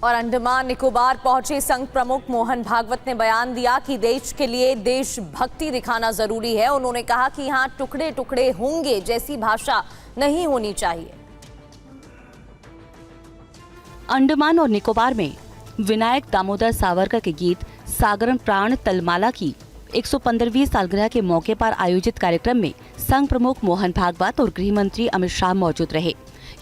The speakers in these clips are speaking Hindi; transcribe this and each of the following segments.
और अंडमान निकोबार पहुंचे संघ प्रमुख मोहन भागवत ने बयान दिया कि देश के लिए देशभक्ति दिखाना जरूरी है। उन्होंने कहा कि यहाँ टुकड़े टुकड़े होंगे जैसी भाषा नहीं होनी चाहिए। अंडमान और निकोबार में विनायक दामोदर सावरकर के गीत सागरन प्राण तलमाला की 115वीं सालगिरह के मौके पर आयोजित कार्यक्रम में संघ प्रमुख मोहन भागवत और गृह मंत्री अमित शाह मौजूद रहे।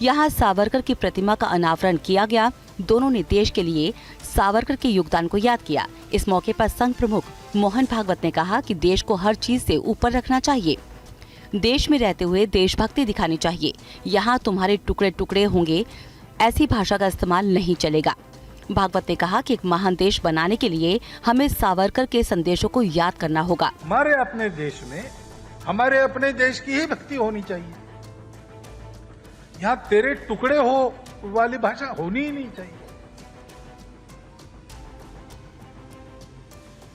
यहाँ सावरकर की प्रतिमा का अनावरण किया गया। दोनों ने देश के लिए सावरकर के योगदान को याद किया। इस मौके पर संघ प्रमुख मोहन भागवत ने कहा कि देश को हर चीज से ऊपर रखना चाहिए, देश में रहते हुए देशभक्ति दिखानी चाहिए। यहाँ तुम्हारे टुकड़े टुकड़े होंगे ऐसी भाषा का इस्तेमाल नहीं चलेगा। भागवत ने कहा कि एक महान देश बनाने के लिए हमें सावरकर के संदेशों को याद करना होगा। हमारे अपने देश में हमारे अपने देश की ही भक्ति होनी चाहिए। यहाँ तेरे टुकड़े हो वाली भाषा होनी ही नहीं चाहिए।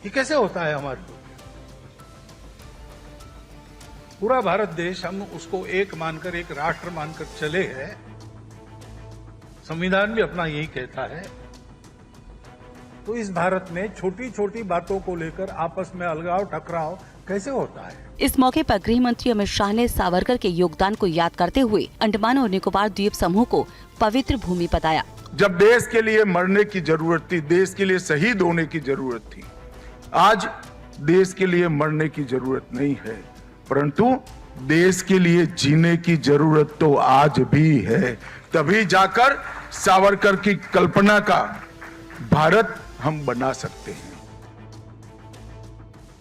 ये कैसे होता है हमारे को? पूरा भारत देश हम उसको एक मानकर, एक राष्ट्र मानकर चले हैं। संविधान भी अपना यही कहता है। तो इस भारत में छोटी छोटी बातों को लेकर आपस में अलगाव टकराव कैसे होता है? इस मौके पर गृह मंत्री अमित शाह ने सावरकर के योगदान को याद करते हुए अंडमान और निकोबार द्वीप समूह को पवित्र भूमि बताया। जब देश के लिए मरने की जरूरत थी, देश के लिए शहीद होने की जरूरत थी, आज देश के लिए मरने की जरूरत नहीं है, परंतु देश के लिए जीने की जरूरत तो आज भी है। तभी जाकर सावरकर की कल्पना का भारत हम बना सकते हैं।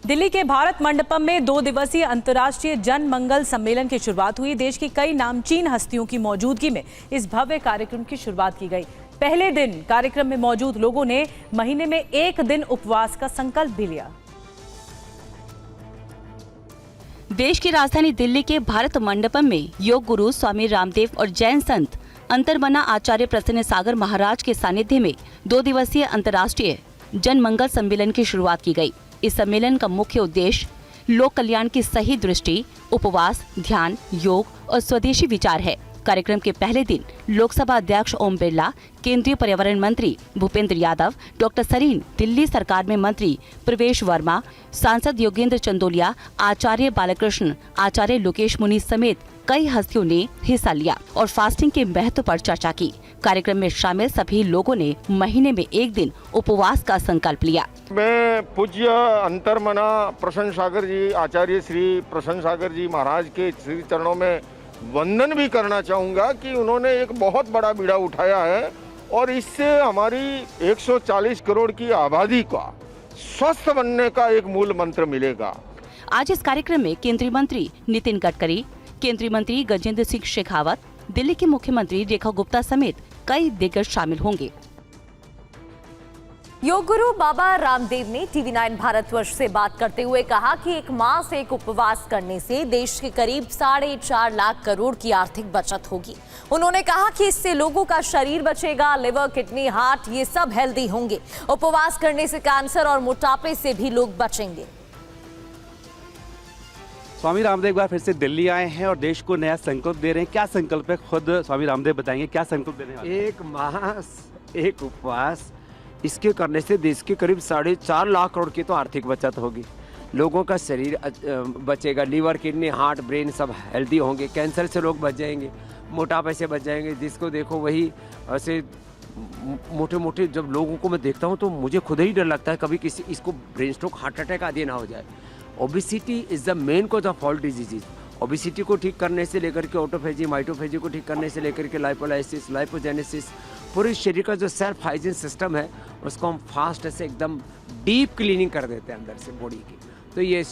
दिल्ली के भारत मंडपम में 2 दिवसीय अंतर्राष्ट्रीय जन मंगल सम्मेलन की शुरुआत हुई। देश की कई नामचीन हस्तियों की मौजूदगी में इस भव्य कार्यक्रम की शुरुआत की गई। पहले दिन कार्यक्रम में मौजूद लोगों ने महीने में 1 दिन उपवास का संकल्प भी लिया। देश की राजधानी दिल्ली के भारत मंडपम में योग गुरु स्वामी रामदेव और जैन संत अंतर्मना आचार्य प्रसन्न सागर महाराज के सानिध्य में 2 दिवसीय अंतर्राष्ट्रीय जन मंगल सम्मेलन की शुरुआत की गई। इस सम्मेलन का मुख्य उद्देश्य लोक कल्याण की सही दृष्टि, उपवास, ध्यान, योग और स्वदेशी विचार है। कार्यक्रम के पहले दिन लोकसभा अध्यक्ष ओम बिरला, केंद्रीय पर्यावरण मंत्री भूपेंद्र यादव, डॉक्टर सरीन, दिल्ली सरकार में मंत्री प्रवेश वर्मा, सांसद योगेंद्र चंदोलिया, आचार्य बालकृष्ण, आचार्य लोकेश मुनि समेत कई हस्तियों ने हिस्सा लिया और फास्टिंग के महत्व पर चर्चा की। कार्यक्रम में शामिल सभी लोगों ने महीने में 1 दिन उपवास का संकल्प लिया। मैं पूज्य अंतर्मना प्रसन्न सागर जी, आचार्य श्री प्रसन्न सागर जी महाराज के श्री चरणों में वंदन भी करना चाहूँगा कि उन्होंने एक बहुत बड़ा बीड़ा उठाया है और इससे हमारी 140 करोड़ की आबादी का स्वस्थ बनने का एक मूल मंत्र मिलेगा। आज इस कार्यक्रम में केंद्रीय मंत्री नितिन गडकरी, केंद्रीय मंत्री गजेंद्र सिंह शेखावत, दिल्ली के मुख्यमंत्री रेखा गुप्ता समेत कई दिग्गज शामिल होंगे। योग गुरु बाबा रामदेव ने TV9 भारतवर्ष से बात करते हुए कहा कि 1 मास एक उपवास करने से देश के करीब 4.5 लाख करोड़ की आर्थिक बचत होगी। उन्होंने कहा कि इससे लोगों का शरीर बचेगा, लिवर, किडनी, हार्ट ये सब हेल्दी होंगे। उपवास करने से कैंसर और मोटापे से भी लोग बचेंगे। स्वामी रामदेव एक बार फिर से दिल्ली आए हैं और देश को नया संकल्प दे रहे हैं। क्या संकल्प है, खुद स्वामी रामदेव बताएंगे क्या संकल्प दे रहे हैं? 1 मास एक उपवास, इसके करने से देश के करीब 4.5 लाख करोड़ की तो आर्थिक बचत होगी। लोगों का शरीर बचेगा, लीवर, किडनी, हार्ट, ब्रेन सब हेल्दी होंगे। कैंसर से लोग बच जाएंगे, मोटापे से बच जाएंगे। जिसको देखो वही ऐसे मोटे मोटे जब लोगों को मैं देखता हूँ तो मुझे खुद ही डर लगता है कभी किसी इसको ब्रेन स्ट्रोक, हार्ट अटैक आदि ना हो जाए। Obesity is the main cause of all diseases. Obesity को ठीक करने से लेकर के ऑटोफेजी, माइटोफेजी को ठीक करने से लेकर के लाइपोलाइसिस, लाइपोजेनेसिस, पूरे शरीर का जो सेल्फ हाइजीन सिस्टम है उसको हम फास्ट से एकदम डीप क्लीनिंग कर देते हैं अंदर से बॉडी की। तो ये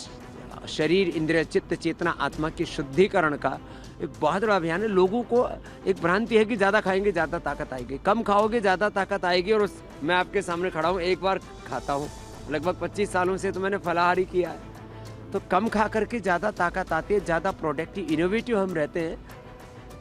शरीर, इंद्रिय, चित्त, चेतना, आत्मा की शुद्धिकरण का एक बहुत बड़ा अभियान है। लोगों को एक भ्रांति है कि ज़्यादा खाएंगे ज़्यादा ताकत आएगी, कम खाओगे ज़्यादा ताकत आएगी। और मैं आपके सामने खड़ा हूँ, एक बार खाता हूँ, लगभग 25 सालों से तो मैंने फलाहारी किया है। तो कम खा करके ज़्यादा ताकत आती है, ज़्यादा प्रोडक्टिव, इनोवेटिव हम रहते हैं।